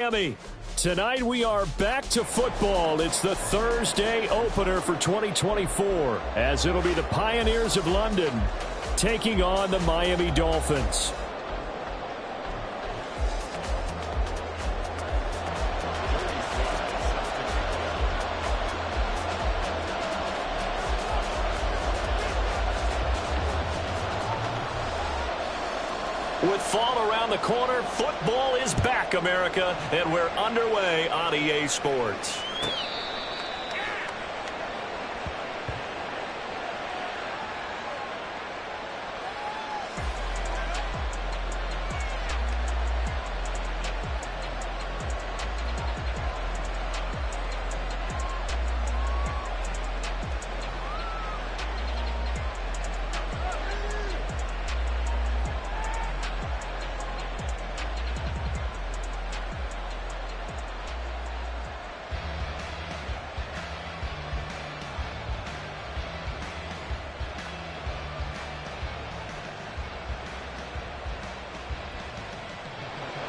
Miami. Tonight we are back to football. It's the Thursday opener for 2024, as it'll be the Pioneers of London taking on the Miami Dolphins. With fall around the corner, football is back, America, and we're underway on EA Sports.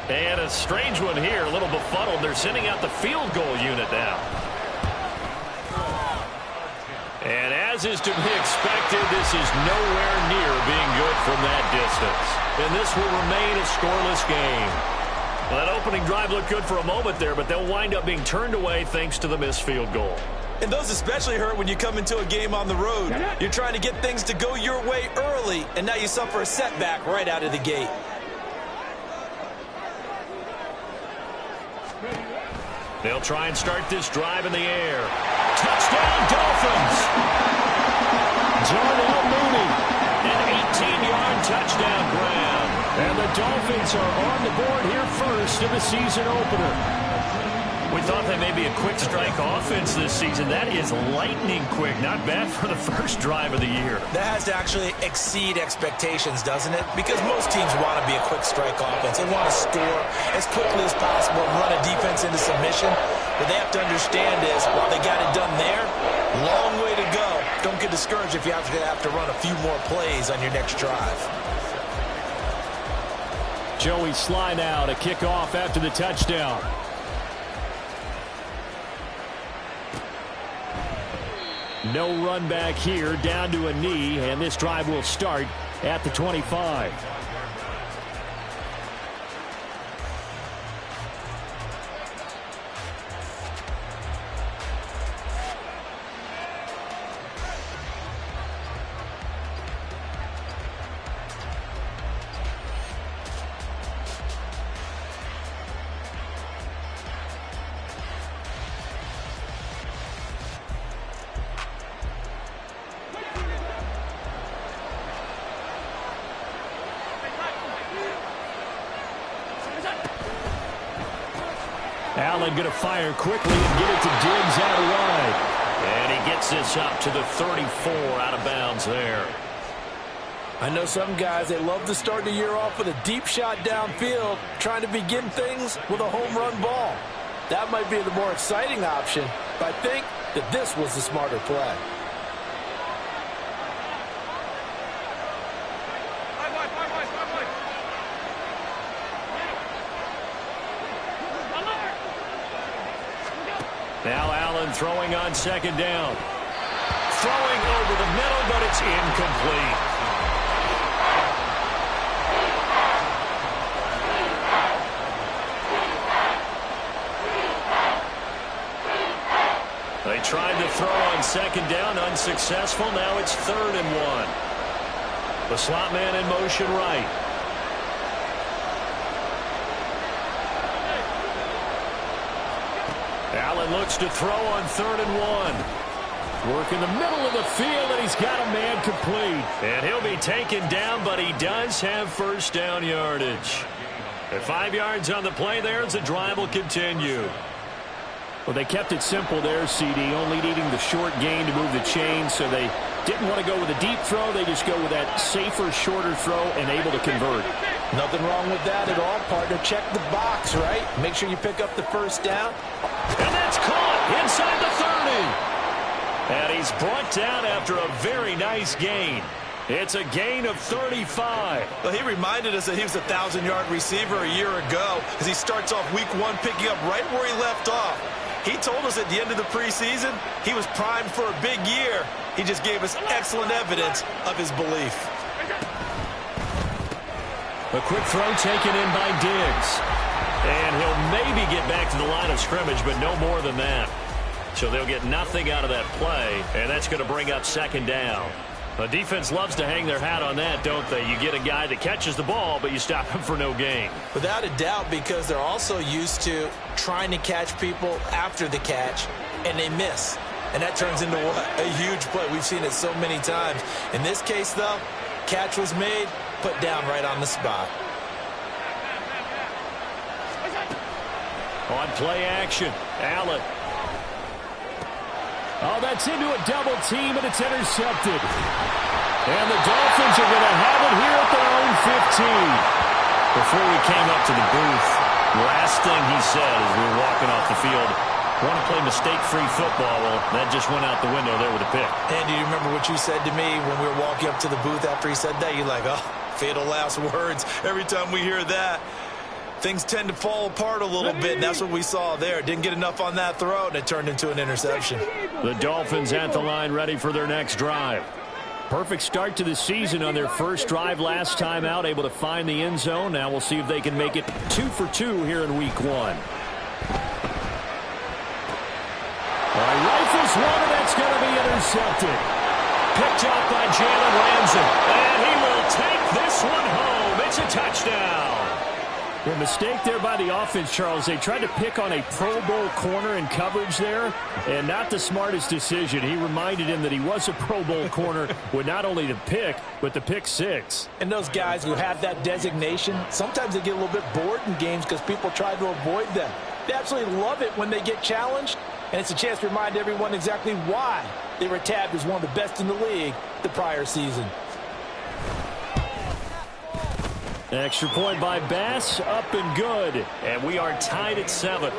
And a strange one here, a little befuddled. They're sending out the field goal unit now. And as is to be expected, this is nowhere near being good from that distance. And this will remain a scoreless game. Well, that opening drive looked good for a moment there, but they'll wind up being turned away thanks to the missed field goal. And those especially hurt when you come into a game on the road. You're trying to get things to go your way early, and now you suffer a setback right out of the gate. They'll try and start this drive in the air. Touchdown, Dolphins! Darnell Mooney, an 18-yard touchdown grab. And the Dolphins are on the board here first in the season opener. We thought they may be a quick strike offense this season. That is lightning quick. Not bad for the first drive of the year. That has to actually exceed expectations, doesn't it? Because most teams want to be a quick strike offense. They want to score as quickly as possible and run a defense into submission. What they have to understand is, while they got it done there, long way to go. Don't get discouraged if you have to run a few more plays on your next drive. Joey Sly now to kick off after the touchdown. No run back here, down to a knee, and this drive will start at the 25. Allen going to fire quickly and get it to Diggs out wide. And he gets this up to the 34 out of bounds there. I know some guys, they love to start the year off with a deep shot downfield, trying to begin things with a home run ball. That might be the more exciting option, but I think that this was the smarter play. Now Allen throwing on second down. Throwing over the middle, but it's incomplete. They tried to throw on second down, unsuccessful. Now it's 3rd and 1. The slot man in motion right. Allen looks to throw on 3rd and 1. Work in the middle of the field, and he's got a man complete. And he'll be taken down, but he does have first down yardage. At 5 yards on the play there as the drive will continue. Well, they kept it simple there, CD, only needing the short gain to move the chains, so they didn't want to go with a deep throw. They just go with that safer, shorter throw and able to convert. Nothing wrong with that at all, partner. Check the box, right? Make sure you pick up the first down. And that's caught inside the 30. And he's brought down after a very nice gain. It's a gain of 35. Well, he reminded us that he was a 1,000-yard receiver a year ago as he starts off week 1 picking up right where he left off. He told us at the end of the preseason he was primed for a big year. He just gave us excellent evidence of his belief. A quick throw taken in by Diggs. And he'll maybe get back to the line of scrimmage, but no more than that. So they'll get nothing out of that play, and that's going to bring up second down. The defense loves to hang their hat on that, don't they? You get a guy that catches the ball, but you stop him for no gain. Without a doubt, because they're also used to trying to catch people after the catch, and they miss. And that turns into a huge play. We've seen it so many times. In this case, though, catch was made, put down right on the spot. On play action, Allen. Oh, that's into a double team, and it's intercepted. And the Dolphins are going to have it here at their own 15. Before we came up to the booth, the last thing he said as we were walking off the field, want to play mistake-free football. Well, that just went out the window there with a pick. And do you remember what you said to me when we were walking up to the booth after he said that? You're like, oh, fatal last words. Every time we hear that, things tend to fall apart a little bit, and that's what we saw there. Didn't get enough on that throw, and it turned into an interception. The Dolphins at the line ready for their next drive. Perfect start to the season on their first drive last time out, able to find the end zone. Now we'll see if they can make it 2 for 2 here in week 1. Rifles one, and that's going to be intercepted. Picked up by Jalen Ramsey, and he will take this one home. It's a touchdown. A mistake there by the offense, Charles. They tried to pick on a Pro Bowl corner in coverage there, and not the smartest decision. He reminded him that he was a Pro Bowl corner with not only the pick, but the pick 6. And those guys who have that designation, sometimes they get a little bit bored in games because people try to avoid them. They absolutely love it when they get challenged, and it's a chance to remind everyone exactly why they were tabbed as one of the best in the league the prior season. Extra point by Bass, up and good. And we are tied at 7.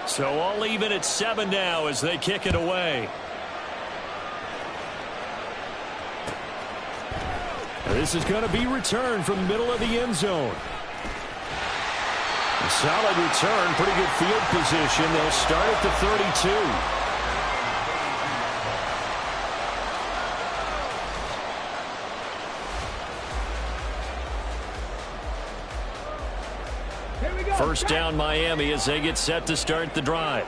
So all even at 7 now as they kick it away. This is going to be returned from the middle of the end zone. A solid return, pretty good field position. They'll start at the 32. First down Miami as they get set to start the drive.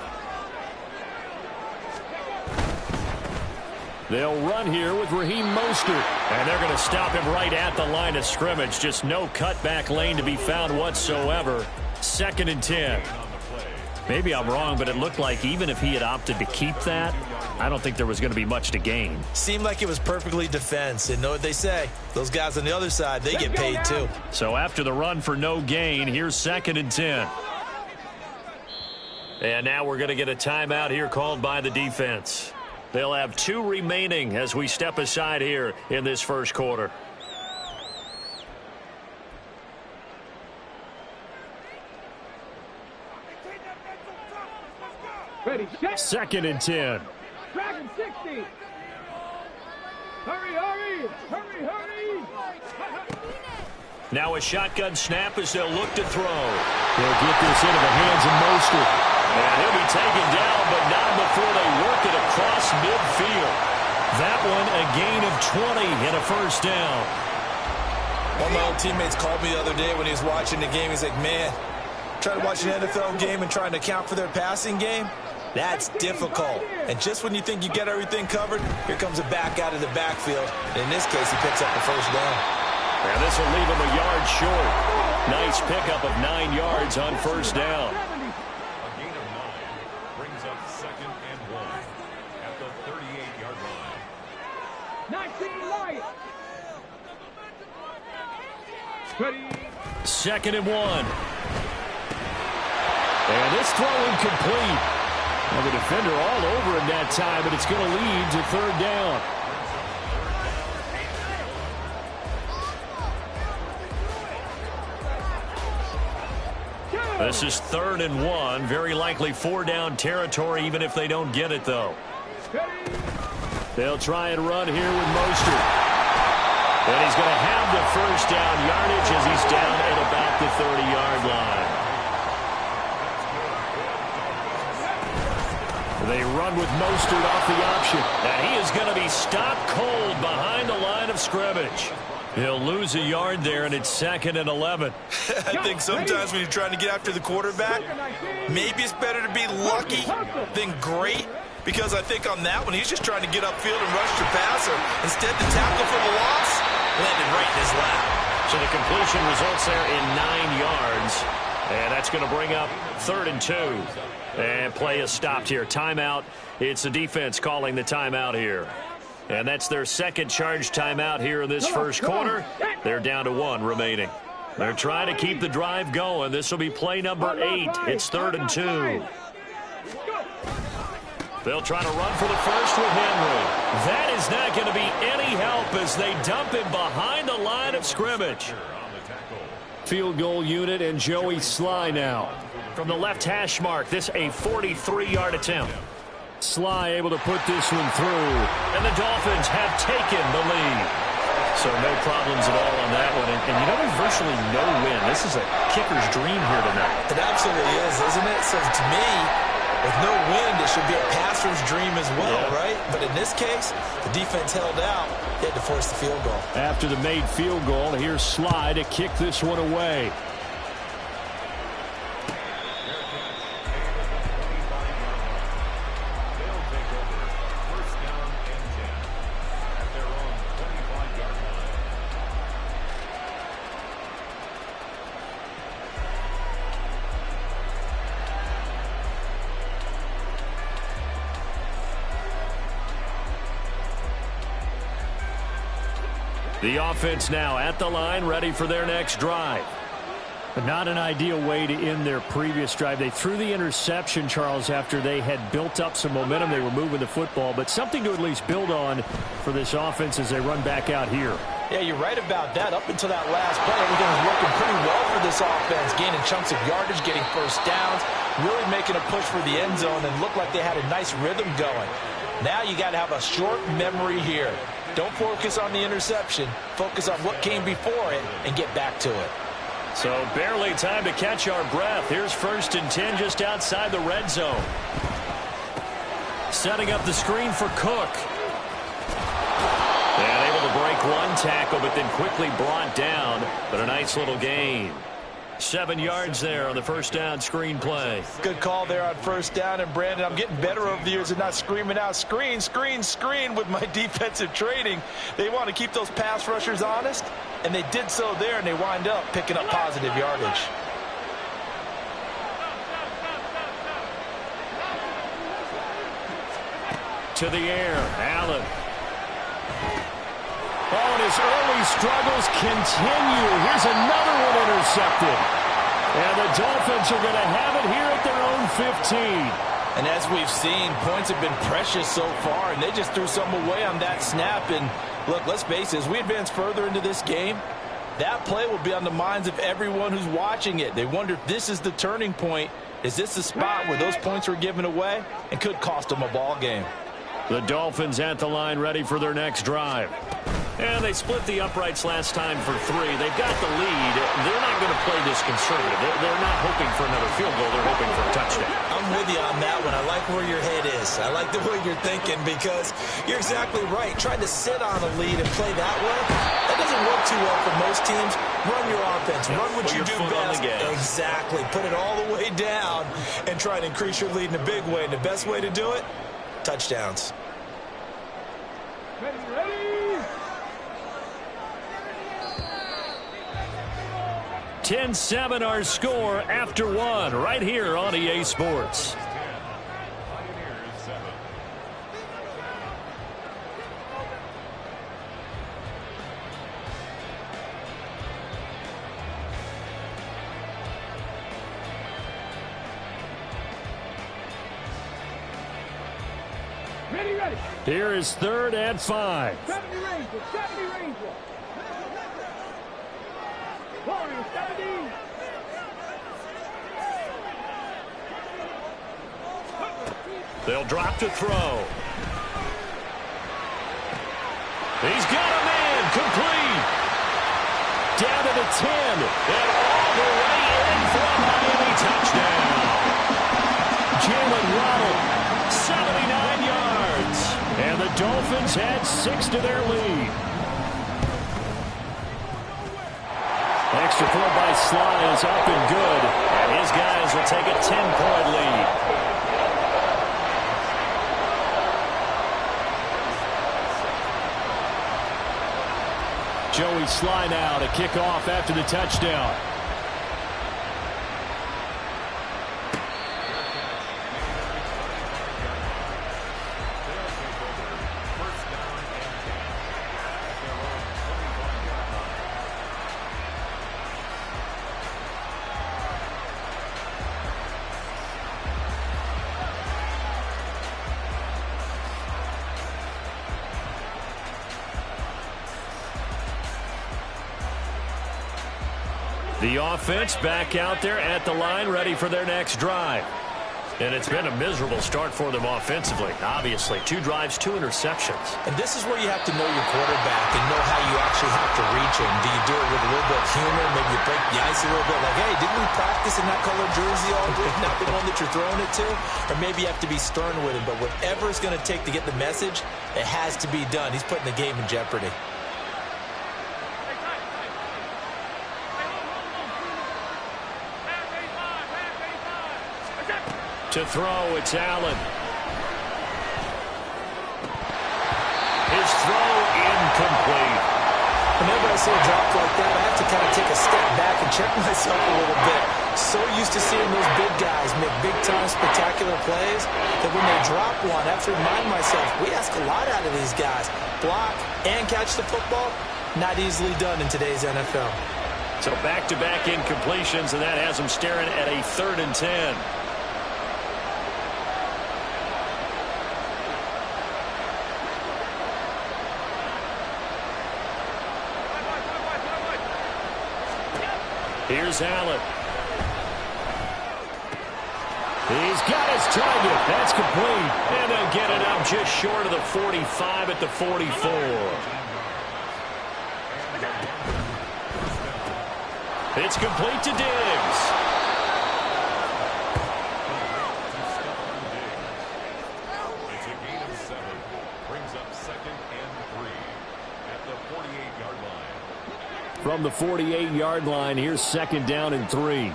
They'll run here with Raheem Mostert. And they're going to stop him right at the line of scrimmage. Just no cutback lane to be found whatsoever. 2nd and 10. Maybe I'm wrong, but it looked like even if he had opted to keep that, I don't think there was going to be much to gain. Seemed like it was perfectly defense. And know what they say? Those guys on the other side, they get paid too. So after the run for no gain, here's 2nd and 10. And now we're going to get a timeout here called by the defense. They'll have 2 remaining as we step aside here in this first quarter. Ready, set. 2nd and 10. Dragon 60. Hurry, hurry, hurry, hurry. Now a shotgun snap as they'll look to throw. They'll get this into the hands of Mostert. And he'll be taken down, but not before they work it across midfield. That one a gain of 20 and a first down. One of my old teammates called me the other day when he was watching the game. He's like, man, trying to watch an NFL game and trying to account for their passing game, that's difficult. And just when you think you get everything covered, here comes a back out of the backfield. And in this case, he picks up the first down. And this will leave him a yard short. Nice pickup of 9 yards on first down. A gain of 9 brings up 2nd and 1 at the 38-yard line. 19 light. Ready. 2nd and 1. And this throw incomplete. Well, the defender all over him that time, but it's going to lead to 3rd down. This is 3rd and 1. Very likely 4 down territory, even if they don't get it, though. Ready. They'll try and run here with Mostert. And he's going to have the first down yardage as he's down at about the 30-yard line. They run with Mostert off the option. And he is going to be stopped cold behind the line of scrimmage. He'll lose a yard there, and it's 2nd and 11. I think sometimes when you're trying to get after the quarterback, maybe it's better to be lucky than great. Because I think on that one, he's just trying to get upfield and rush your passer. Instead, the tackle for the loss landed right in his lap. So the completion results there in 9 yards. And that's going to bring up 3rd and 2. And play is stopped here. Timeout. It's the defense calling the timeout here. And that's their second charge timeout here in this first quarter. They're down to 1 remaining. They're trying to keep the drive going. This will be play number 8. It's 3rd and 2. They'll try to run for the first with Henry. That is not going to be any help as they dump him behind the line of scrimmage. Field goal unit and Joey Sly now. From the left hash mark, this a 43-yard attempt. Sly able to put this one through. And the Dolphins have taken the lead. So no problems at all on that one. And you know, there's virtually no win. This is a kicker's dream here tonight. It absolutely is, isn't it? So to me, with no wind, it should be a passer's dream as well, right? But in this case, the defense held out. They had to force the field goal. After the made field goal, here's Sly to kick this one away. The offense now at the line, ready for their next drive. But not an ideal way to end their previous drive. They threw the interception, Charles, after they had built up some momentum. They were moving the football, but something to at least build on for this offense as they run back out here. Yeah, you're right about that. Up until that last play, everything was working pretty well for this offense. Gaining chunks of yardage, getting first downs, really making a push for the end zone, and looked like they had a nice rhythm going. Now you got to have a short memory here. Don't focus on the interception. Focus on what came before it and get back to it. So barely time to catch our breath. Here's 1st and 10 just outside the red zone. Setting up the screen for Cook. And able to break one tackle, but then quickly brought down. But a nice little gain. 7 yards there on the first down screen play. Good call there on first down. And, Brandon, I'm getting better over the years and not screaming out screen, screen, screen with my defensive training. They want to keep those pass rushers honest, and they did so there, and they wind up picking up positive yardage. To the air, Allen. Oh, and his early struggles continue. Here's another one intercepted. And the Dolphins are going to have it here at their own 15. And as we've seen, points have been precious so far, and they just threw some away on that snap. And look, let's face it, as we advance further into this game, that play will be on the minds of everyone who's watching it. They wonder if this is the turning point. Is this the spot where those points were given away and could cost them a ball game? The Dolphins at the line, ready for their next drive. And they split the uprights last time for 3. They've got the lead. They're not going to play this conservative. They're not hoping for another field goal. They're hoping for a touchdown. I'm with you on that one. I like where your head is. I like the way you're thinking because you're exactly right. Trying to sit on a lead and play that way, that doesn't work too well for most teams. Run your offense. Run what you do best. Exactly. Put it all the way down and try to increase your lead in a big way. And the best way to do it, touchdowns. Ready, ready. 10-7 our score after 1 right here on EA Sports. Ready, ready. Here is 3rd and 5. 70 Ranger, 70 Ranger. Warrior, 70. They'll drop to throw. He's got a man complete. Down to the 10. And all the way in for a Miami touchdown. Jalen Waddle, 79 yards. And the Dolphins add 6 to their lead. Extra point by Sly is up and good. And his guys will take a 10-point lead. Joey Sly now to kick off after the touchdown. The offense back out there at the line, ready for their next drive. And it's been a miserable start for them offensively. Obviously, 2 drives, 2 interceptions. And this is where you have to know your quarterback and know how you actually have to reach him. Do you do it with a little bit of humor? Maybe you break the ice a little bit. Like, hey, didn't we practice in that color jersey all week? Not the one that you're throwing it to? Or maybe you have to be stern with him. But whatever it's going to take to get the message, it has to be done. He's putting the game in jeopardy. To throw, it's Allen. His throw incomplete. Whenever I see a drop like that, I have to kind of take a step back and check myself a little bit. So used to seeing those big guys make big-time spectacular plays that when they drop one, I have to remind myself, we ask a lot out of these guys. Block and catch the football, not easily done in today's NFL. So back-to-back incompletions, and that has them staring at a 3rd and 10. Here's Allen. He's got his target. That's complete. And they'll get it up just short of the 45 at the 44. It's complete to Diggs. It's a gain of 7. Brings up 2nd and 3 at the 48-yard line. From the 48-yard line, here's 2nd down and 3.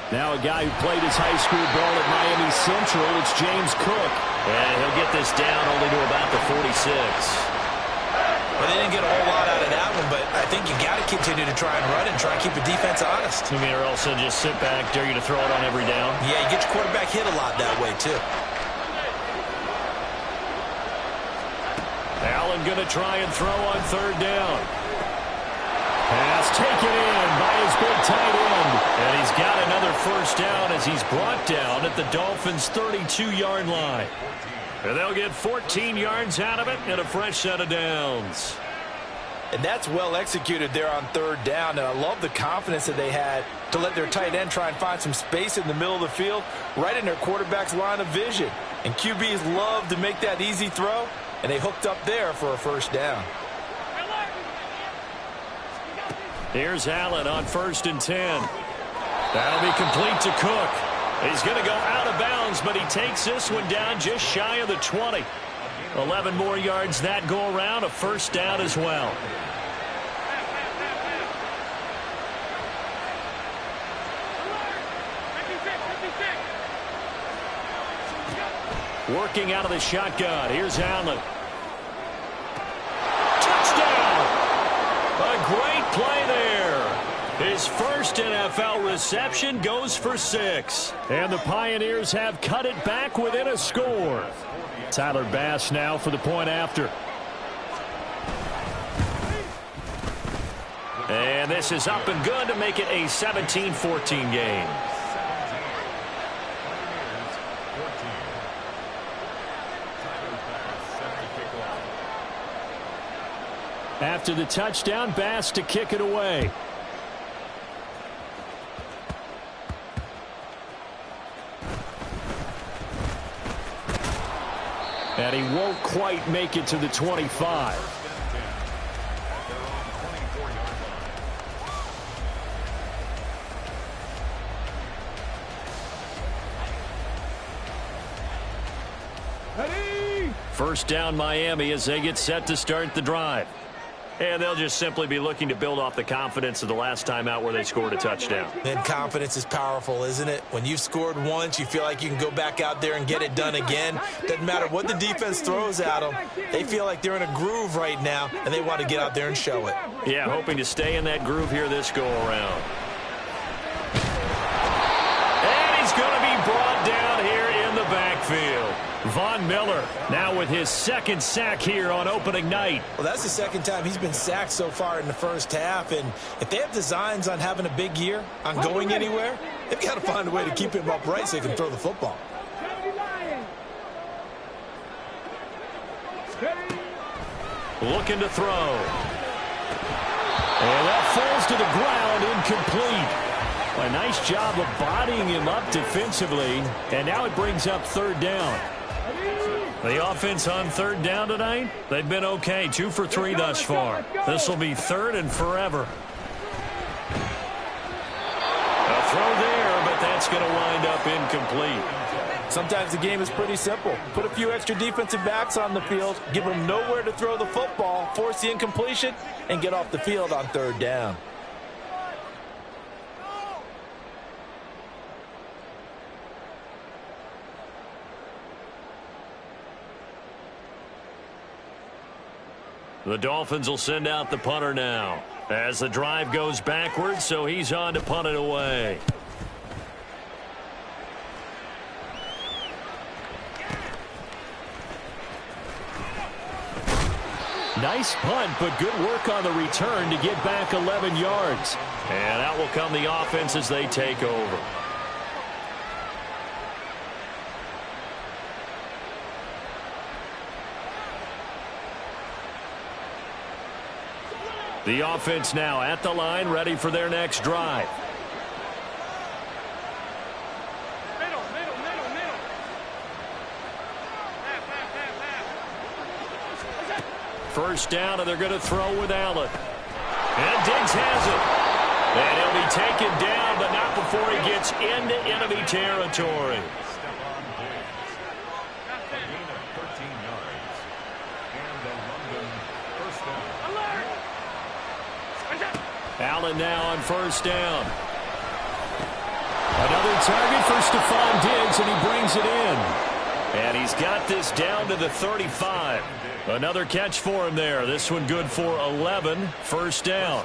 Now a guy who played his high school ball at Miami Central, it's James Cook. And he'll get this down only to about the 46. Well, they didn't get a whole lot out of that one, but I think you got to continue to try and run and try and keep the defense honest. You mean, or else they'll just sit back, dare you to throw it on every down? Yeah, you get your quarterback hit a lot that way, too. Allen going to try and throw on 3rd down. Pass taken in by his big tight end. And he's got another 1st down as he's brought down at the Dolphins' 32-yard line. And they'll get 14 yards out of it and a fresh set of downs. And that's well executed there on 3rd down. And I love the confidence that they had to let their tight end try and find some space in the middle of the field, right in their quarterback's line of vision. And QBs love to make that easy throw, and they hooked up there for a 1st down. Here's Allen on 1st and 10. That'll be complete to Cook. He's going to go out of bounds, but he takes this one down just shy of the 20. 11 more yards that go around, a 1st down as well. Working out of the shotgun. Here's Allen. Touchdown! A great play there. His first NFL reception goes for 6. And the Pioneers have cut it back within a score. Tyler Bass now for the point after. And this is up and good to make it a 17-14 game. After the touchdown, Bass to kick it away. And he won't quite make it to the 25. Ready? First down Miami as they get set to start the drive. And they'll just simply be looking to build off the confidence of the last time out where they scored a touchdown. And confidence is powerful, isn't it? When you've scored once, you feel like you can go back out there and get it done again. Doesn't matter what the defense throws at them. They feel like they're in a groove right now, and they want to get out there and show it. Yeah, hoping to stay in that groove here this go-around. And he's going to be brought down here in the backfield. Von Miller now with his second sack here on opening night. Well, that's the second time he's been sacked so far in the first half. And if they have designs on having a big year, on going anywhere, they've got to find a way to keep him upright so he can throw the football. Looking to throw. And that falls to the ground, incomplete. A nice job of bodying him up defensively. And now it brings up third down. The offense on third down tonight, they've been okay. 2 for 3 thus far. This will be third and forever. A throw there, but that's going to wind up incomplete. Sometimes the game is pretty simple. Put a few extra defensive backs on the field, give them nowhere to throw the football, force the incompletion, and get off the field on third down. The Dolphins will send out the punter now as the drive goes backwards, so he's on to punt it away. Nice punt, but good work on the return to get back 11 yards. And out will come the offense as they take over. The offense now at the line, ready for their next drive. Middle. First down, and they're going to throw with Allen. And Diggs has it. And he'll be taken down, but not before he gets into enemy territory. Allen now on first down. Another target for Stephon Diggs, and he brings it in. And he's got this down to the 35. Another catch for him there. This one good for 11. First down.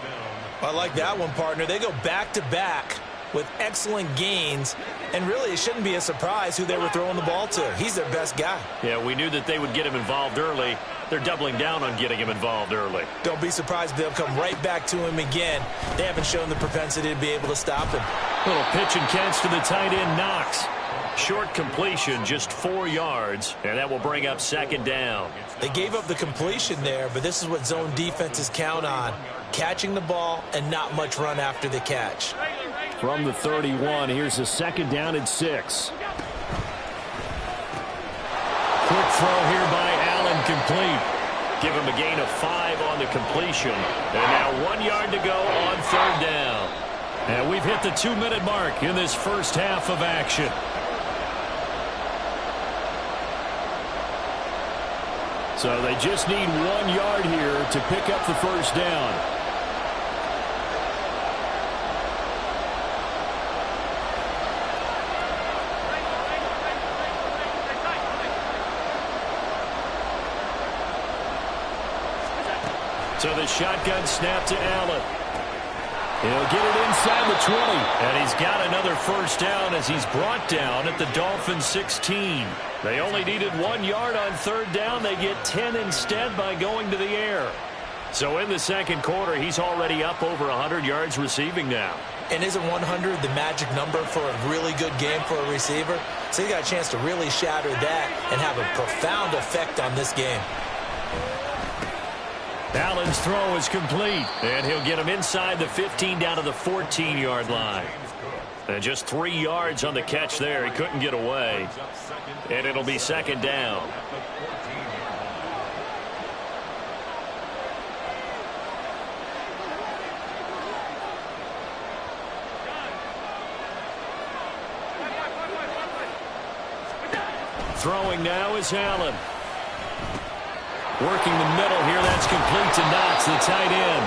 I like that one, partner. They go back-to-back with excellent gains, and really it shouldn't be a surprise who they were throwing the ball to. He's their best guy. Yeah, we knew that they would get him involved early. They're doubling down on getting him involved early. Don't be surprised if they'll come right back to him again. They haven't shown the propensity to be able to stop him. Little pitch and catch to the tight end, Knox. Short completion, just 4 yards, and that will bring up second down. They gave up the completion there, but this is what zone defenses count on. Catching the ball and not much run after the catch. From the 31, here's a second down and 6. Quick throw here by Allen, complete. Give him a gain of 5 on the completion. And now 1 yard to go on third down. And we've hit the 2-minute mark in this first half of action. So they just need 1 yard here to pick up the first down. So the shotgun snap to Allen. He'll get it inside the 20. And he's got another first down as he's brought down at the Dolphins 16. They only needed 1 yard on third down. They get 10 instead by going to the air. So in the second quarter, he's already up over 100 yards receiving now. And isn't 100 the magic number for a really good game for a receiver? So he got a chance to really shatter that and have a profound effect on this game. Allen's throw is complete, and he'll get him inside the 15 down to the 14-yard line. And just 3 yards on the catch there. He couldn't get away. And it'll be second down. Throwing now is Allen. Working the middle here. That's complete to Knox, the tight end.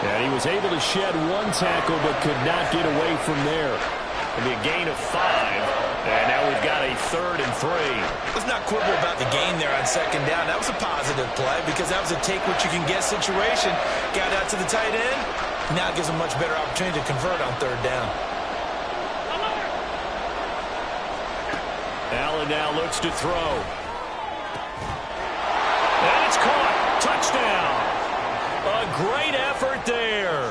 And he was able to shed one tackle but could not get away from there. It'll be a gain of 5. And now we've got a 3rd and 3. Let's not quibble about the gain there on 2nd down. That was a positive play because that was a take-what-you-can-get situation. Got out to the tight end. Now it gives a much better opportunity to convert on 3rd down. Allen now looks to throw. And it's caught. Touchdown. A great effort there.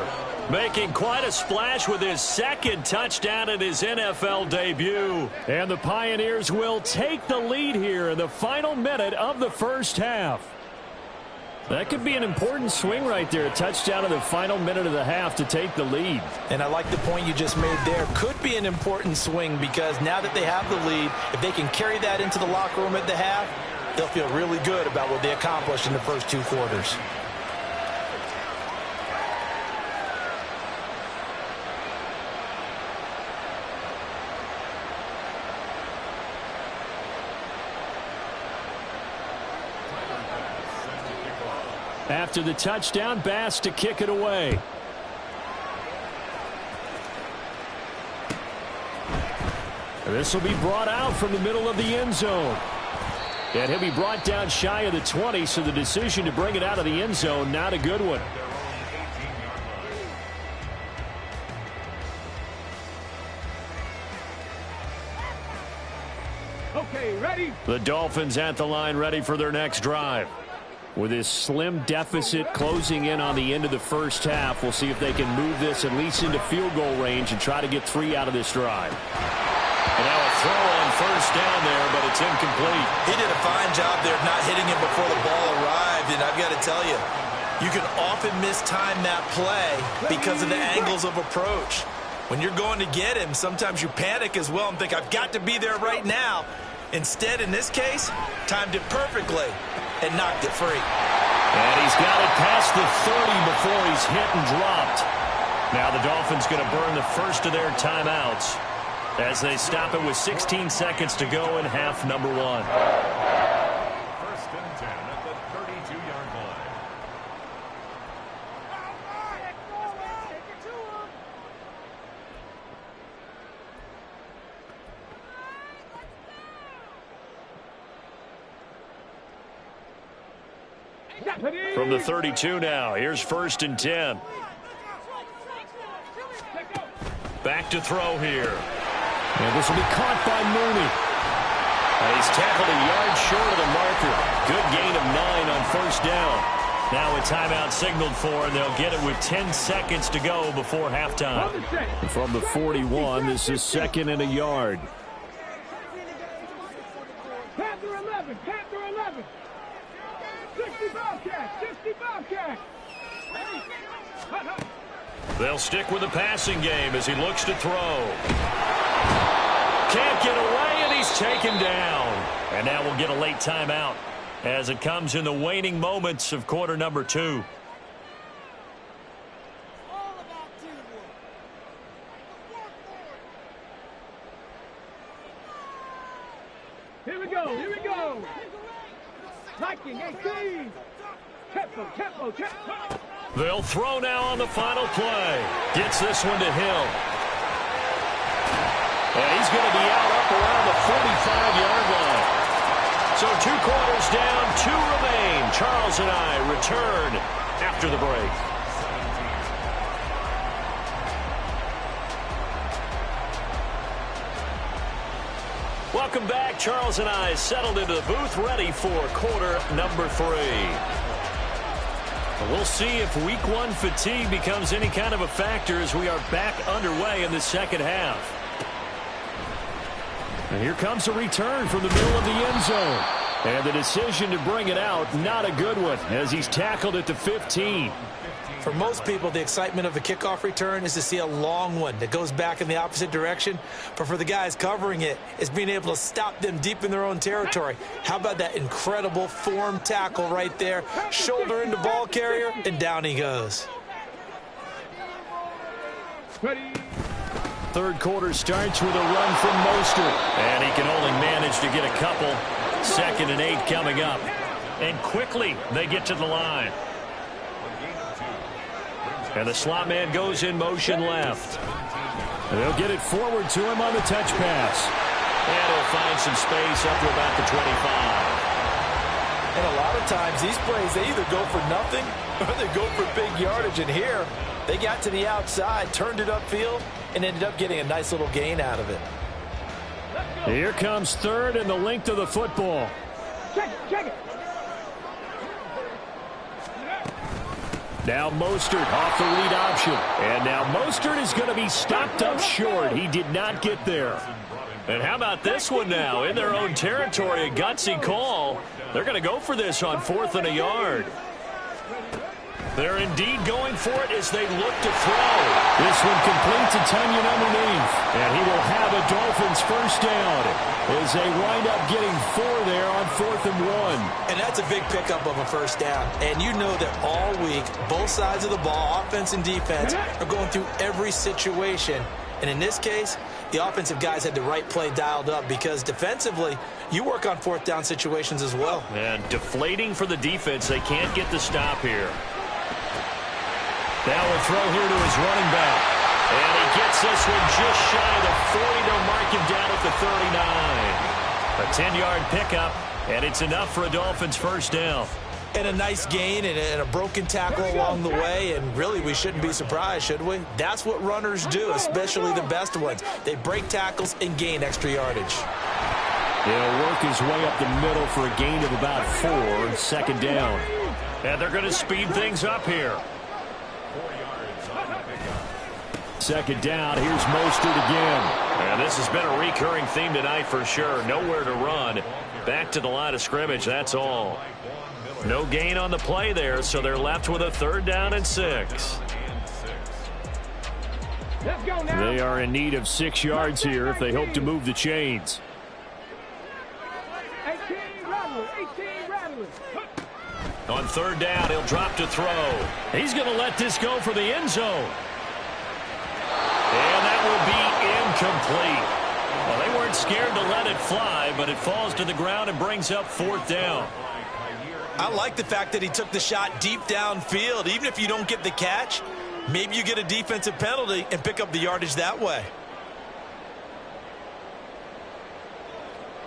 Making quite a splash with his 2nd touchdown in his NFL debut. And the Pioneers will take the lead here in the final minute of the first half. That could be an important swing right there. A touchdown in the final minute of the half to take the lead. And I like the point you just made there. Could be an important swing because now that they have the lead, if they can carry that into the locker room at the half, they'll feel really good about what they accomplished in the first 2 quarters. After the touchdown, Bass to kick it away. And this will be brought out from the middle of the end zone. And he'll be brought down shy of the 20, so the decision to bring it out of the end zone, not a good one. Okay, ready? The Dolphins at the line, ready for their next drive. With this slim deficit closing in on the end of the first half, we'll see if they can move this at least into field goal range and try to get 3 out of this drive. And now a throw on 1st down there, but it's incomplete. He did a fine job there of not hitting him before the ball arrived, and I've got to tell you, you can often mistime that play because of the angles of approach. When you're going to get him, sometimes you panic as well and think, I've got to be there right now. Instead, in this case, timed it perfectly and knocked it free. And he's got it past the 30 before he's hit and dropped. Now the Dolphins going to burn the first of their timeouts as they stop it with 16 seconds to go in half number 1. 1st and 10 at the 32-yard line. From the 32 now, here's 1st and 10. Back to throw here. And this will be caught by Mooney. And he's tackled a yard short of the marker. Good gain of 9 on 1st down. Now a timeout signaled for, and they'll get it with 10 seconds to go before halftime. From the 41, this is 2nd and a yard. Panther 11, Panther 11. 60 Bobcats, 60 Bobcats. They'll stick with the passing game as he looks to throw. Can't get away, and he's taken down. And now we'll get a late timeout as it comes in the waning moments of quarter number 2. Here we go, here we go. Viking 18. Tempo. They'll throw now on the final play. Gets this one to Hill. And he's going to be out up around the 45-yard line. So 2 quarters down, 2 remain. Charles and I return after the break. Welcome back. Charles and I settled into the booth, ready for quarter number 3. We'll see if week 1 fatigue becomes any kind of a factor as we are back underway in the second half. And here comes a return from the middle of the end zone. And the decision to bring it out, not a good one, as he's tackled at the 15. For most people, the excitement of a kickoff return is to see a long one that goes back in the opposite direction. But for the guys covering it, it's being able to stop them deep in their own territory. How about that incredible form tackle right there? Shoulder into ball carrier, and down he goes. Ready. Third quarter starts with a run from Mostert. And he can only manage to get a couple. 2nd and 8 coming up. And quickly they get to the line. And the slot man goes in motion left. And they'll get it forward to him on the touch pass. And he'll find some space up to about the 25. And a lot of times these plays, they either go for nothing or they go for big yardage. And here, they got to the outside, turned it upfield, and ended up getting a nice little gain out of it. Here comes 3rd and the length of the football. Check it. Now Mostert off the read option. And now Mostert is going to be stopped up short. He did not get there. And how about this one now? In their own territory, a gutsy call. They're going to go for this on 4th and a yard. They're indeed going for it as they look to throw. This one completes a Tunyon underneath. And he will have a Dolphins first down as they wind up getting 4 there on 4th and 1. And that's a big pickup of a first down. And you know that all week, both sides of the ball, offense and defense, are going through every situation. And in this case, the offensive guys had the right play dialed up because defensively, you work on 4th down situations as well. And deflating for the defense. They can't get the stop here. Now a throw here to his running back. And he gets this one just shy of the 40. They'll mark him down at the 39. A 10-yard pickup, and it's enough for a Dolphins first down. And a nice gain and a broken tackle along the way. And really, we shouldn't be surprised, should we? That's what runners do, especially the best ones. They break tackles and gain extra yardage. He'll work his way up the middle for a gain of about 4, 2nd down. And they're going to speed things up here. 2nd down, here's Mostert again. And this has been a recurring theme tonight for sure. Nowhere to run. Back to the line of scrimmage, that's all. No gain on the play there, so they're left with a 3rd down and 6. Let's go now. They are in need of 6 yards here if they hope to move the chains. 18 rattlers. On 3rd down, he'll drop to throw. He's going to let this go for the end zone. And that will be incomplete. Well, they weren't scared to let it fly, but it falls to the ground and brings up 4th down. I like the fact that he took the shot deep downfield. Even if you don't get the catch, maybe you get a defensive penalty and pick up the yardage that way.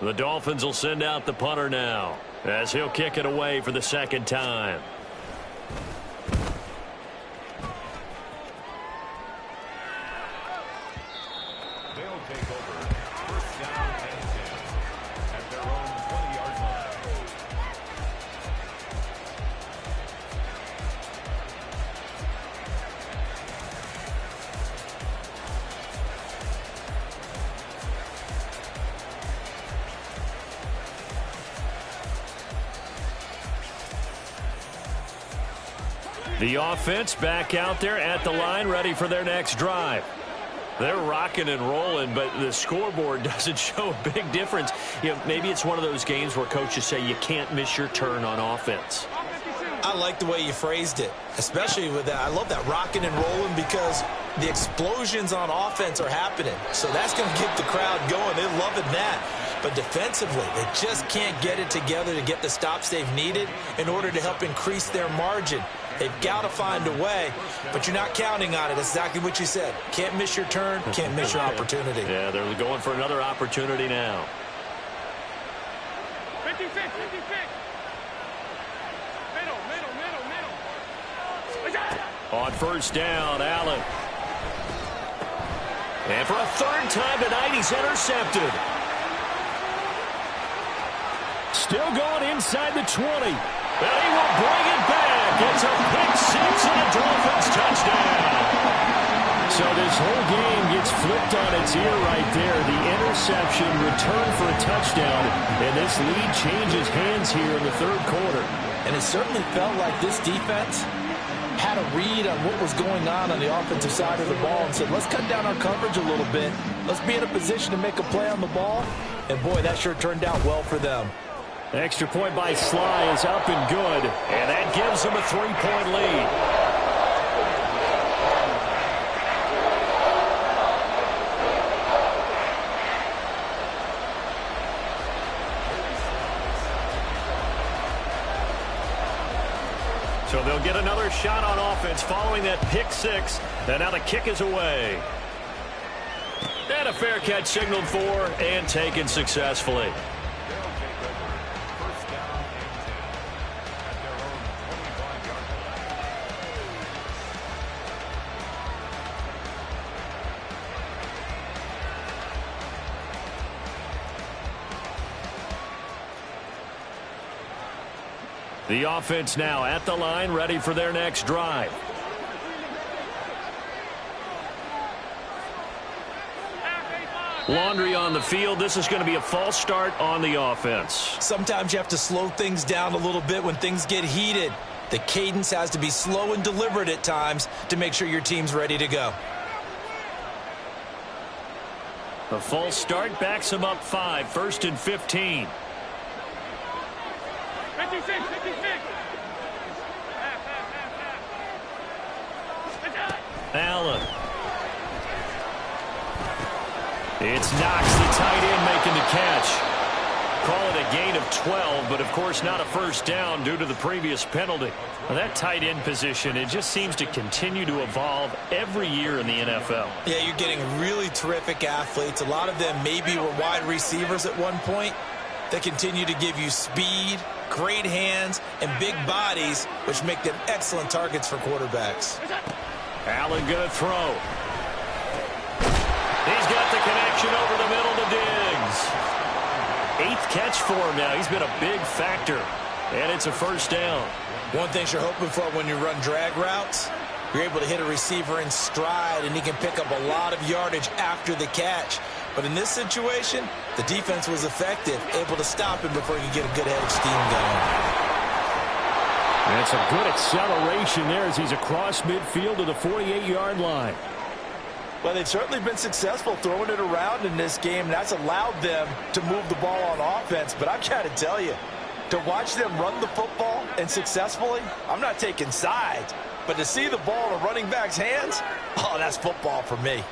The Dolphins will send out the punter now as he'll kick it away for the 2nd time. The offense back out there at the line, ready for their next drive. They're rocking and rolling, but the scoreboard doesn't show a big difference. You know, maybe it's one of those games where coaches say you can't miss your turn on offense. I like the way you phrased it, especially with that. I love that rocking and rolling because the explosions on offense are happening. So that's going to get the crowd going. They're loving that. But defensively, they just can't get it together to get the stops they've needed in order to help increase their margin. They've got to find a way, but you're not counting on it. That's exactly what you said. Can't miss your turn, can't miss your opportunity. Yeah, they're going for another opportunity now. 56. Middle. On 1st down, Allen. And for a 3rd time tonight, he's intercepted. Still going inside the 20. And he will bring it back. It's a pick 6 and a Dolphins touchdown. So this whole game gets flipped on its ear right there. The interception, return for a touchdown, and this lead changes hands here in the 3rd quarter. And it certainly felt like this defense had a read on what was going on the offensive side of the ball and said, let's cut down our coverage a little bit. Let's be in a position to make a play on the ball. And, boy, that sure turned out well for them. Extra point by Sly is up and good, and that gives them a 3-point lead. So they'll get another shot on offense following that pick six. And now the kick is away. And a fair catch signaled for and taken successfully. First down and 10 at their own 25-yard line. The offense now at the line, ready for their next drive. Laundry on the field. This is going to be a false start on the offense. Sometimes you have to slow things down a little bit when things get heated. The cadence has to be slow and deliberate at times to make sure your team's ready to go. A false start backs him up 5, 1st and 15. 56. Allen. It's Knox, the tight end, making the catch. Call it a gain of 12, but of course not a first down due to the previous penalty. Well, that tight end position, it just seems to continue to evolve every year in the NFL. Yeah, you're getting really terrific athletes. A lot of them maybe were wide receivers at one point. They continue to give you speed, great hands, and big bodies, which make them excellent targets for quarterbacks. Allen going to throw. He's got the connection over the middle to Diggs. 8th catch for him now. He's been a big factor. And it's a first down. One thing you're hoping for when you run drag routes, you're able to hit a receiver in stride, and he can pick up a lot of yardage after the catch. But in this situation, the defense was effective, able to stop him before he could get a good head of steam going. That's a good acceleration there as he's across midfield to the 48-yard line. Well, they've certainly been successful throwing it around in this game. That's allowed them to move the ball on offense. But I've got to tell you, to watch them run the football and successfully, I'm not taking sides. But to see the ball in a running back's hands, oh, that's football for me.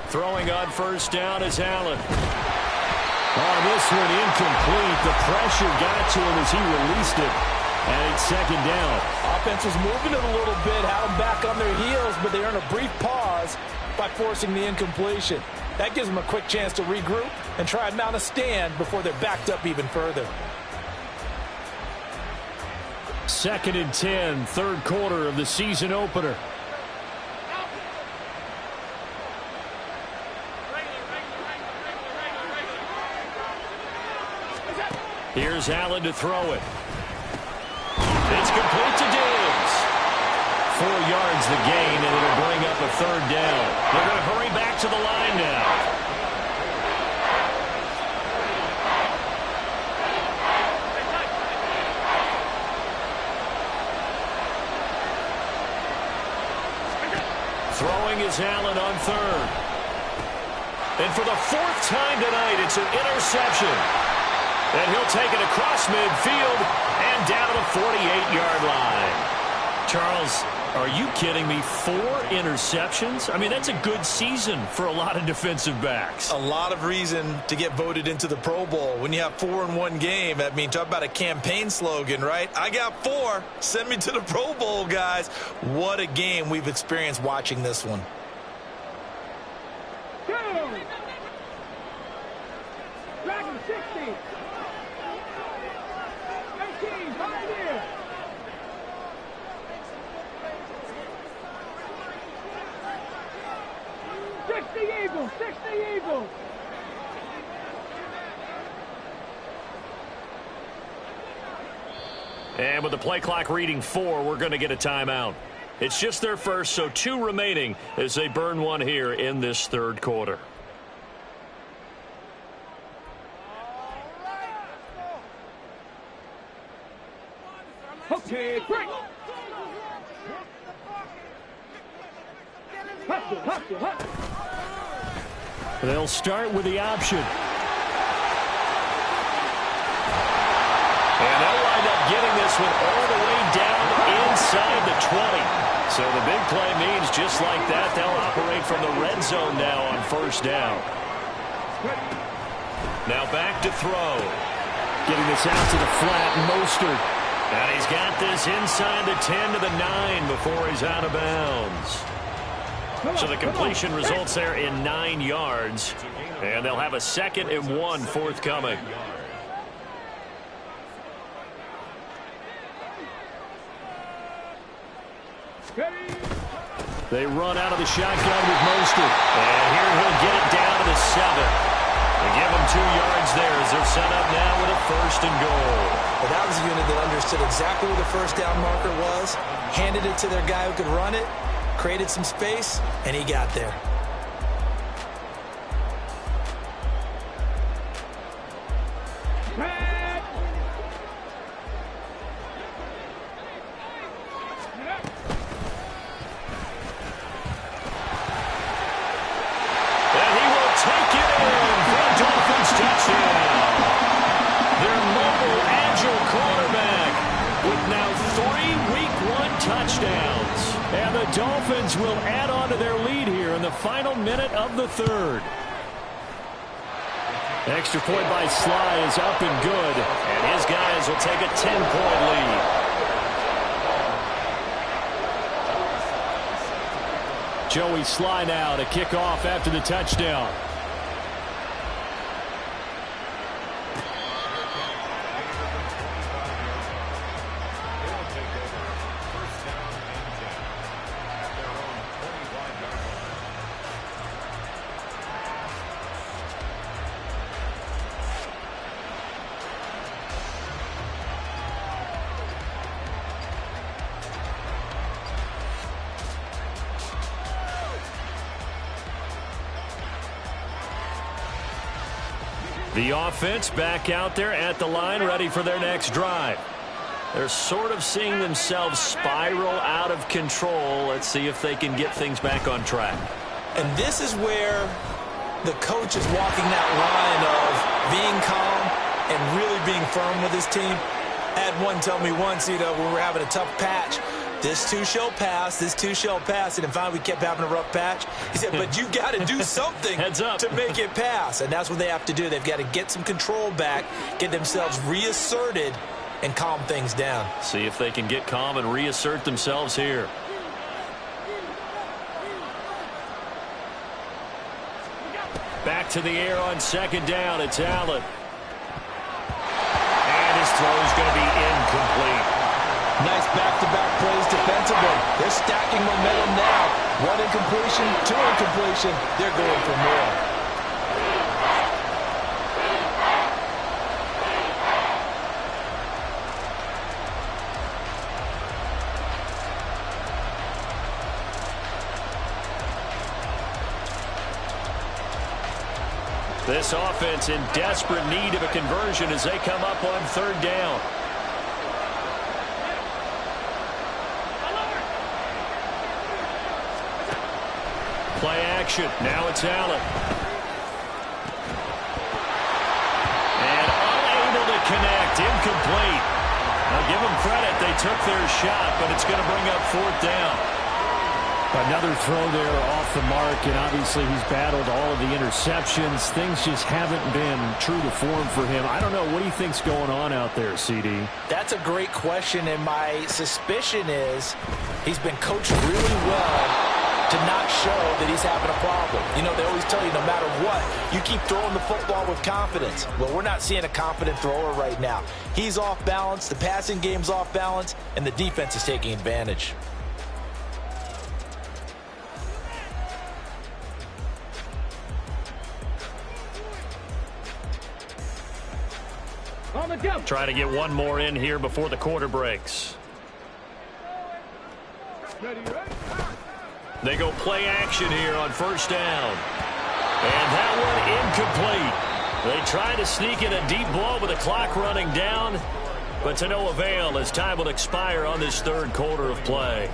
Throwing on first down is Allen. Oh, this one incomplete. The pressure got to him as he released it. And it's second down. Offense was moving it a little bit, had them back on their heels, but they earn a brief pause by forcing the incompletion. That gives them a quick chance to regroup and try and mount a stand before they're backed up even further. 2nd and 10, 3rd quarter of the season opener. Here's Allen to throw it. It's complete to Diggs. 4 yards the gain, and it'll bring up a 3rd down. They're going to hurry back to the line now. Throwing is Allen on 3rd. And for the 4th time tonight, it's an interception. And he'll take it across midfield and down to the 48-yard line. Charles, are you kidding me? 4 interceptions? I mean, that's a good season for a lot of defensive backs. A lot of reason to get voted into the Pro Bowl. When you have 4 in one game, I mean, talk about a campaign slogan, right? I got 4. Send me to the Pro Bowl, guys. What a game we've experienced watching this one. Dragon 60. 18, right here. Eagles, 60 Eagles. And with the play clock reading 4, we're going to get a timeout. It's just their first, so 2 remaining as they burn one here in this 3rd quarter. Okay, break. Hustle. They'll start with the option. And they'll wind up getting this one all the way down inside the 20. So the big play means just like that, they'll operate from the red zone now on 1st down. Now back to throw. Getting this out to the flat, Mostert. And he's got this inside the 10 to the 9 before he's out of bounds. So the completion results there in 9 yards. And they'll have a 2nd and 1 forthcoming. They run out of the shotgun with Mostert. And here he'll get it down to the 7. They give him 2 yards there as they're set up now with a 1st and goal. But that was a unit that understood exactly where the first down marker was, handed it to their guy who could run it, created some space, and he got there. Dolphins will add on to their lead here in the final minute of the 3rd. Extra point by Sly is up and good, and his guys will take a 10-point lead. Joey Sly now to kick off after the touchdown. The offense back out there at the line, ready for their next drive. They're sort of seeing themselves spiral out of control. Let's see if they can get things back on track. And this is where the coach is walking that line of being calm and really being firm with his team. I had one tell me once, when we were having a tough patch, this too shall pass, this too shall pass. And finally we kept having a rough patch. He said, but you got to do something Heads up. to make it pass. And that's what they have to do. They've got to get some control back, get themselves reasserted, and calm things down. See if they can get calm and reassert themselves here. Back to the air on 2nd down. It's Allen. And his throw is going to be incomplete. Nice back-to-back plays defensively. They're stacking momentum now. 1 incompletion, 2 incompletion. They're going for more. This offense in desperate need of a conversion as they come up on 3rd down. Play action. Now it's Allen. And unable to connect. Incomplete. Now give them credit. They took their shot, but it's going to bring up 4th down. Another throw there off the mark, and obviously he's battled all of the interceptions. Things just haven't been true to form for him. I don't know. What do you think's going on out there, CD? That's a great question, and my suspicion is he's been coached really well to not show that he's having a problem. They always tell you no matter what, you keep throwing the football with confidence. Well, we're not seeing a confident thrower right now. He's off balance, the passing game's off balance, and the defense is taking advantage. On the jump. Try to get one more in here before the quarter breaks. Ready. They go play action here on 1st down. And that one incomplete. They try to sneak in a deep ball with the clock running down, but to no avail as time will expire on this 3rd quarter of play.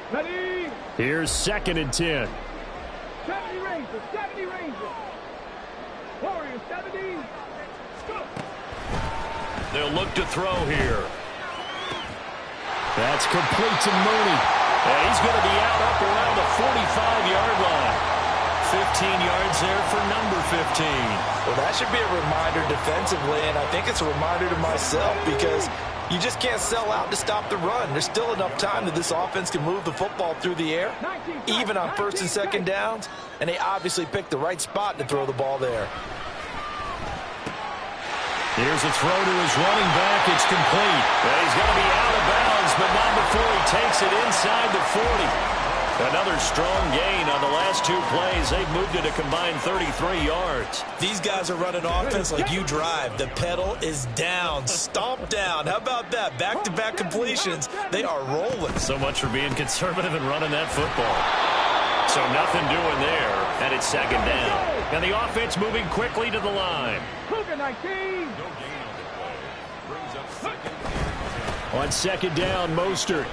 Ready. Here's 2nd and 10. Rangers, 70 Rangers. Warriors, 70. Go. They'll look to throw here. That's complete to Mooney. And he's going to be out up around the 45-yard line. 15 yards there for number 15. Well, that should be a reminder defensively, and I think it's a reminder to myself because you just can't sell out to stop the run. There's still enough time that this offense can move the football through the air, even on first and second downs, and they obviously picked the right spot to throw the ball there. Here's a throw to his running back. It's complete. And he's going to be out of bounds, but not before he takes it inside the 40. Another strong gain on the last two plays. They've moved it a combined 33 yards. These guys are running offense like you drive. The pedal is down, stomp down. How about that? Back-to-back completions. They are rolling. So much for being conservative and running that football. So nothing doing there, and it's second down. And the offense moving quickly to the line. Cougar 19. No gain on the play. Brings up second and 10. On second down, Mostert.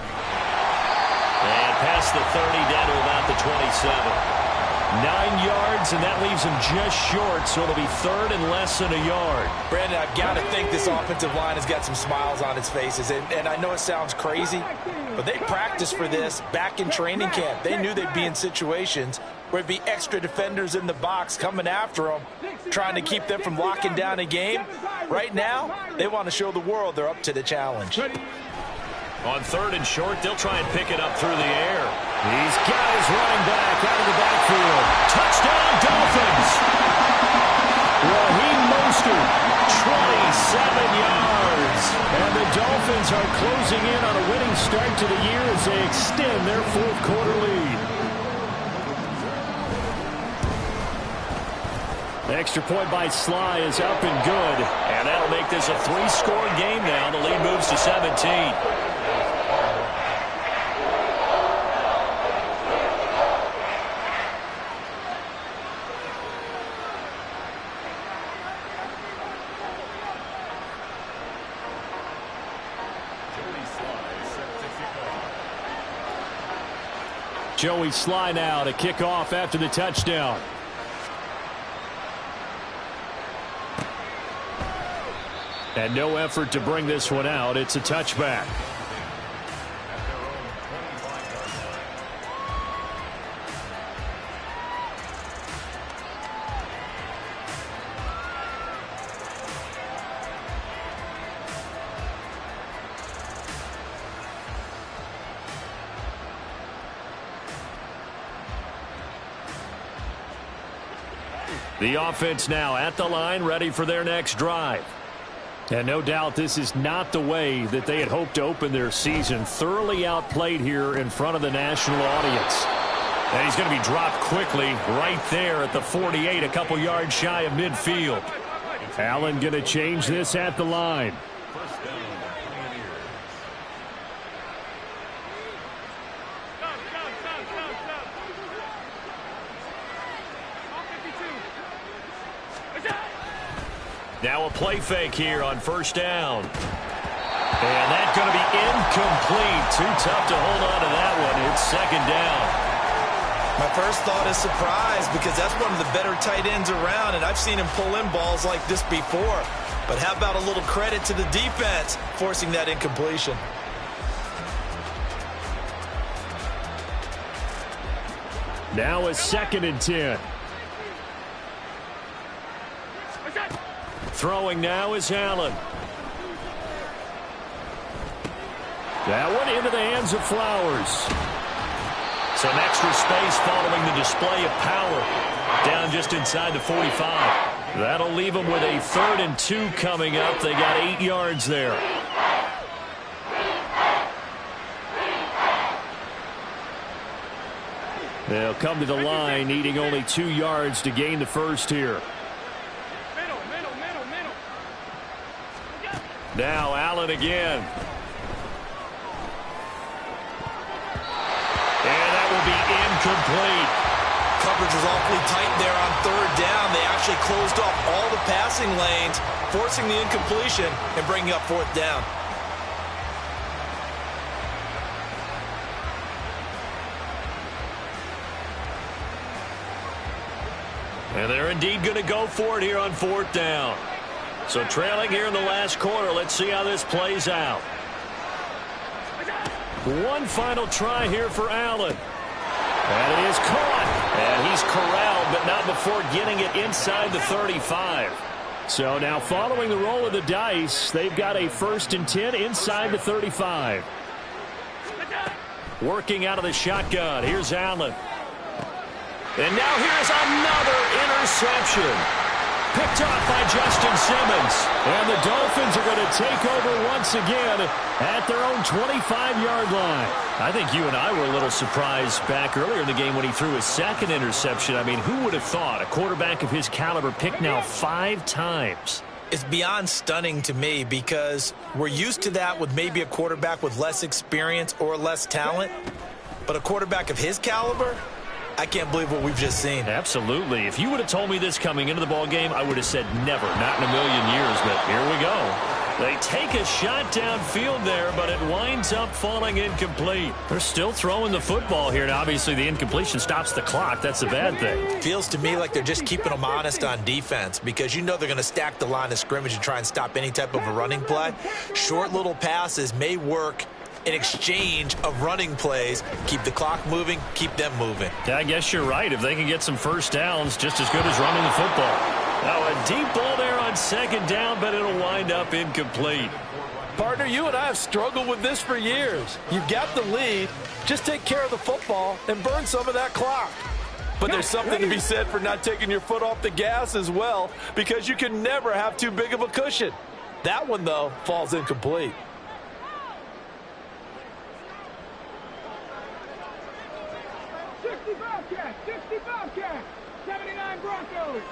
And past the 30, down to about the 27. 9 yards, and that leaves him just short, so it'll be third and less than a yard. Brandon, I've got to think this offensive line has got some smiles on its faces, and I know it sounds crazy, but they practiced for this back in training camp. They knew they'd be in situations where it'd be extra defenders in the box coming after them, trying to keep them from locking down a game. Right now, they want to show the world they're up to the challenge. On third and short, they'll try and pick it up through the air. He's got his running back out of the backfield. Touchdown, Dolphins! Raheem Mostert, 27 yards. And the Dolphins are closing in on a winning start to the year as they extend their fourth quarter lead. The extra point by Sly is up and good. And that'll make this a 3-score game now. The lead moves to 17. Joey Sly now to kick off after the touchdown. And no effort to bring this one out. It's a touchback. The offense now at the line, ready for their next drive. And no doubt this is not the way that they had hoped to open their season. Thoroughly outplayed here in front of the national audience. And he's going to be dropped quickly right there at the 48, a couple yards shy of midfield. Allen going to change this at the line. Now a play fake here on first down. And that's going to be incomplete. Too tough to hold on to that one. It's second down. My first thought is surprise because that's one of the better tight ends around, and I've seen him pull in balls like this before. But how about a little credit to the defense forcing that incompletion? Now a second and 10. Throwing now is Allen. That one into the hands of Flowers. Some extra space following the display of power. Down just inside the 45. That'll leave them with a 3rd and 2 coming up. They got 8 yards there. They'll come to the line, needing only 2 yards to gain the first here. Now Allen again. And that will be incomplete. Coverage was awfully tight there on 3rd down. They actually closed off all the passing lanes, forcing the incompletion and bringing up 4th down. And they're indeed going to go for it here on 4th down. So trailing here in the last quarter. Let's see how this plays out. One final try here for Allen. And it is caught. And he's corralled, but not before getting it inside the 35. So now following the roll of the dice, they've got a 1st and 10 inside the 35. Working out of the shotgun. Here's Allen. And now here's another interception. Picked off by Justin Simmons. And the Dolphins are going to take over once again at their own 25-yard line. I think you and I were a little surprised back earlier in the game when he threw his 2nd interception. I mean, who would have thought a quarterback of his caliber picked now 5 times? It's beyond stunning to me because we're used to that with maybe a quarterback with less experience or less talent. But a quarterback of his caliber, I can't believe what we've just seen. Absolutely. If you would have told me this coming into the ball game, I would have said never, not in a million years. But here we go. They take a shot downfield there, but it winds up falling incomplete. They're still throwing the football here, and obviously the incompletion stops the clock. That's a bad thing. Feels to me like they're just keeping them honest on defense because you know they're going to stack the line of scrimmage and try and stop any type of a running play. Short little passes may work in exchange of running plays. Keep the clock moving, keep them moving. Yeah, I guess you're right. If they can get some 1st downs, just as good as running the football. Now a deep ball there on 2nd down, but it'll wind up incomplete. Partner, you and I have struggled with this for years. You've got the lead. Just take care of the football and burn some of that clock. But there's something to be said for not taking your foot off the gas as well, because you can never have too big of a cushion. That one, though, falls incomplete. Bobcats, 60 Bobcats, 79 Broncos.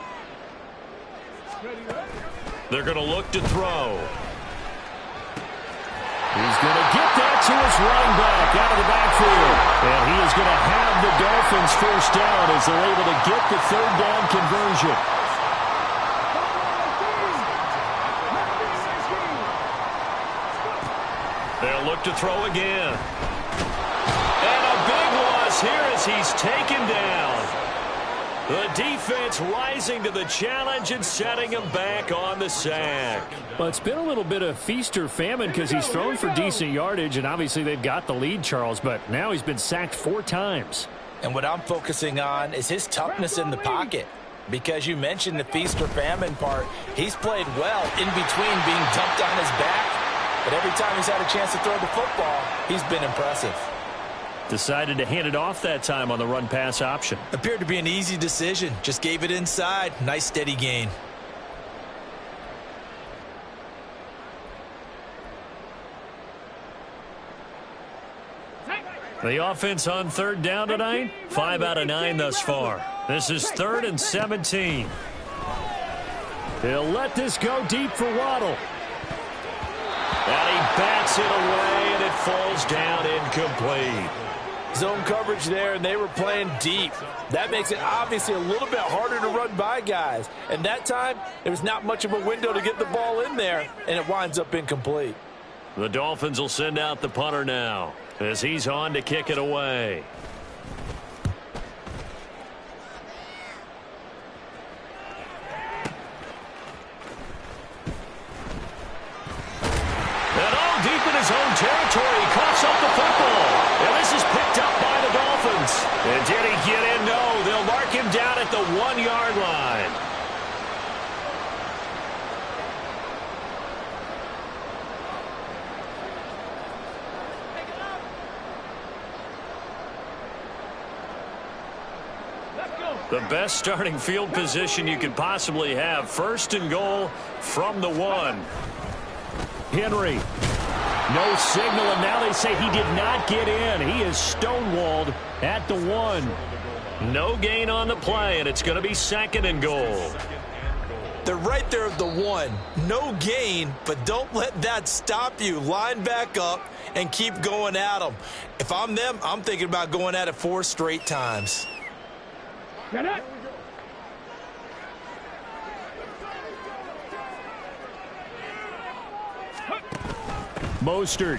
They're going to look to throw. He's going to get that to his running back out of the backfield. And he is going to have the Dolphins 1st down as they're able to get the 3rd down conversion. They'll look to throw again. And a big loss here as he's taken down. The defense rising to the challenge and setting him back on the sack. Well, it's been a little bit of feast or famine because he's thrown for decent yardage, and obviously they've got the lead, Charles, but now he's been sacked 4 times. And what I'm focusing on is his toughness in the pocket. Because you mentioned the feast or famine part, he's played well in between being dumped on his back, but every time he's had a chance to throw the football, he's been impressive. Decided to hand it off that time on the run-pass option. Appeared to be an easy decision. Just gave it inside. Nice steady gain. The offense on 3rd down tonight, 5 out of 9 thus far. This is 3rd and 17. He'll let this go deep for Waddle. And he bats it away, and it falls down incomplete. Zone coverage there, and they were playing deep. That makes it obviously a little bit harder to run by guys. And that time, there was not much of a window to get the ball in there, and it winds up incomplete. The Dolphins will send out the punter now as he's on to kick it away. And all deep in his own territory, he coughs up the football. And this is picked up by the Dolphins. And did he get in? No, they'll mark him down at the 1-yard line. The best starting field position you could possibly have. 1st and goal from the 1. Henry. No signal, and now they say he did not get in. He is stonewalled at the 1. No gain on the play, and it's going to be 2nd and goal. They're right there at the 1. No gain, but don't let that stop you. Line back up and keep going at them. If I'm them, I'm thinking about going at it 4 straight times. Get it. Mostert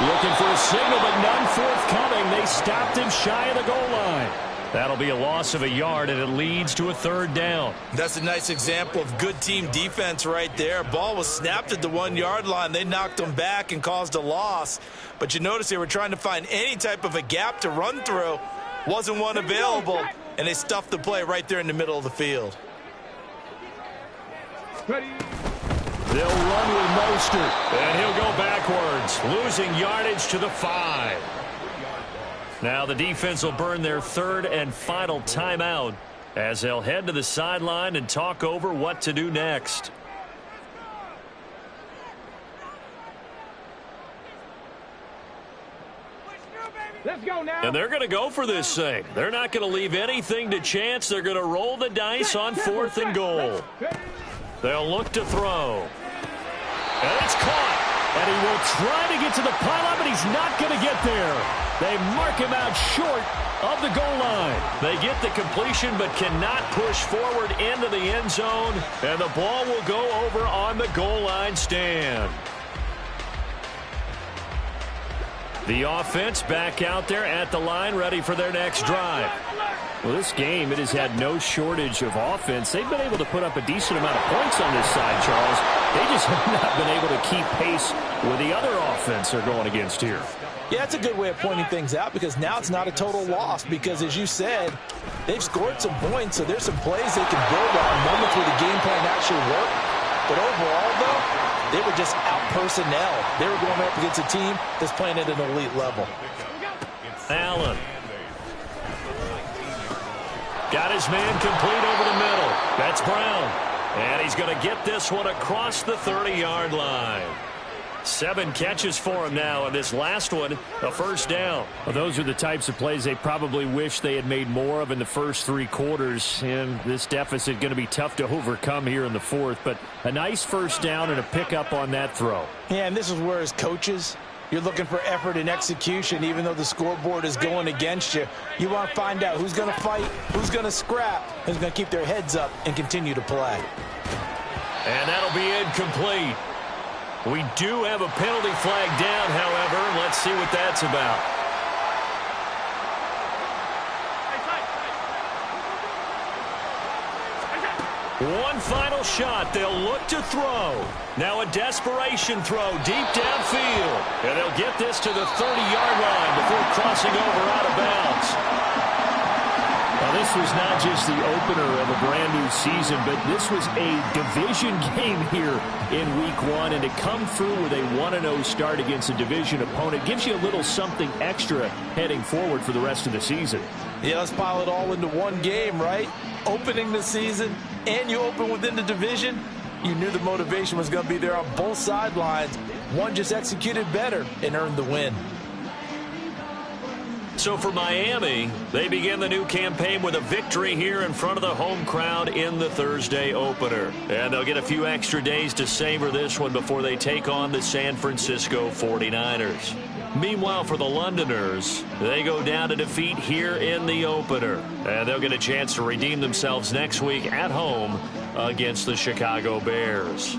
looking for a signal, but none forthcoming. They stopped him shy of the goal line. That'll be a loss of a yard, and it leads to a third down. That's a nice example of good team defense right there. Ball was snapped at the 1-yard line. They knocked them back and caused a loss. But you notice they were trying to find any type of a gap to run through. Wasn't one available, and they stuffed the play right there in the middle of the field. Ready. They'll run with Mostert, and he'll go backwards, losing yardage to the 5. Now the defense will burn their third and final timeout as they'll head to the sideline and talk over what to do next. Let's go now. And they're going to go for this thing. They're not going to leave anything to chance. They're going to roll the dice on 4th and goal. They'll look to throw. And it's caught. And he will try to get to the pylon, but he's not going to get there. They mark him out short of the goal line. They get the completion but cannot push forward into the end zone. And the ball will go over on the goal line stand. The offense back out there at the line, ready for their next drive. Well, this game, it has had no shortage of offense. They've been able to put up a decent amount of points on this side, Charles. They just have not been able to keep pace with the other offense they're going against here. Yeah, that's a good way of pointing things out because now it's not a total loss because, as you said, they've scored some points, so there's some plays they can build on, moments where the game plan actually worked. But overall, though, they were just out-personnel. They were going up against a team that's playing at an elite level. Allen. Got his man complete over the middle. That's Brown. And he's going to get this one across the 30-yard line. 7 catches for him now, and this last one, a first down. Well, those are the types of plays they probably wish they had made more of in the first 3 quarters. And this deficit going to be tough to overcome here in the 4th. But a nice first down and a pickup on that throw. Yeah, and this is where, as coaches, you're looking for effort and execution. Even though the scoreboard is going against you, you want to find out who's going to fight, who's going to scrap, who's going to keep their heads up and continue to play. And that'll be incomplete. We do have a penalty flag down, however. Let's see what that's about. One final shot. They'll look to throw. Now a desperation throw deep downfield. And they'll get this to the 30-yard line before crossing over out of bounds. Now, this was not just the opener of a brand-new season, but this was a division game here in Week 1. And to come through with a 1-0 start against a division opponent gives you a little something extra heading forward for the rest of the season. Yeah, let's pile it all into one game, right? Opening the season, and you open within the division. You knew the motivation was going to be there on both sidelines. One just executed better and earned the win. So for Miami, they begin the new campaign with a victory here in front of the home crowd in the Thursday opener. And they'll get a few extra days to savor this one before they take on the San Francisco 49ers. Meanwhile, for the Londoners, they go down to defeat here in the opener. And they'll get a chance to redeem themselves next week at home against the Chicago Bears.